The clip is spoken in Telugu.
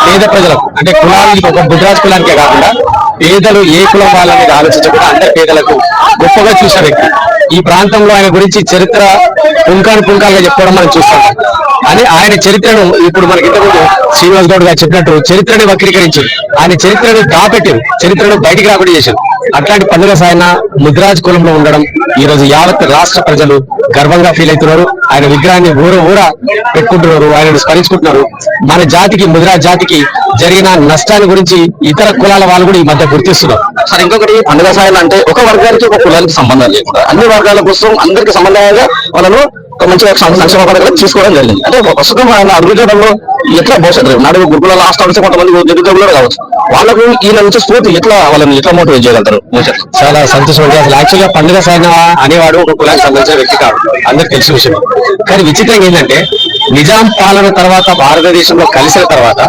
పేద ప్రజలకు అంటే కులానికి ఒక బుద్ధరాజ్ కులానికే కాకుండా పేదలు ఏ కులం వాళ్ళ మీద ఆలోచించకుండా అందరి పేదలకు గొప్పగా చూసిన వ్యక్తి. ఈ ప్రాంతంలో ఆయన గురించి చరిత్ర పుంకాలుగా చెప్పుకోవడం మనం చూస్తాం. అని ఆయన చరిత్రను ఇప్పుడు మనకి ఇంతకుముందు శ్రీనివాస్ గౌడ్ గారు చెప్పినట్టు చరిత్రని వక్రీకరించారు, ఆయన చరిత్రను దాపెట్టారు, చరిత్రను బయటికి రాకుండా చేశారు. అట్లాంటి పండుగ సాయన ముద్రాజ్ కులంలో ఉండడం ఈ రోజు యావత్ రాష్ట్ర ప్రజలు గర్వంగా ఫీల్ అవుతున్నారు. ఆయన విగ్రహాన్ని ఊర పెట్టుకుంటున్నారు, ఆయనను స్మరించుకుంటున్నారు. మన జాతికి ముద్రాజ్ జాతికి జరిగిన నష్టాన్ని గురించి ఇతర కులాల వాళ్ళు కూడా ఈ మధ్య గుర్తిస్తున్నారు. సార్ ఇంకొకటి పండుగ సాయన అంటే ఒక వర్గానికి ఒక కులానికి సంబంధం లేకుండా అన్ని వర్గాల కోసం అందరికి సంబంధంగా వాళ్ళను మంచిగా సంక్షేమ పథకాలు తీసుకోవడం జరిగింది. అంటే ప్రస్తుతం ఆయన అభివృద్ధిలో ఎట్లా భవిష్యత్తు నాడు గురుకుల హాస్టల్స్ కొంతమంది నిరుద్యోగులు కావచ్చు, వాళ్ళకు ఈయన నుంచి స్ఫూర్తి వాళ్ళని ఎట్లా మోటివేట్ చేయగలుగుతారు? చాలా సంతోషం. అసలు యాక్చువల్గా పండుగ సాయన అనేవాడు ఒక కులానికి సంబంధించిన వ్యక్తి కాదు, అందరికి తెలిసిన విషయం. కానీ విచిత్రంగా ఏంటంటే నిజాం పాలన తర్వాత భారతదేశంలో కలిసిన తర్వాత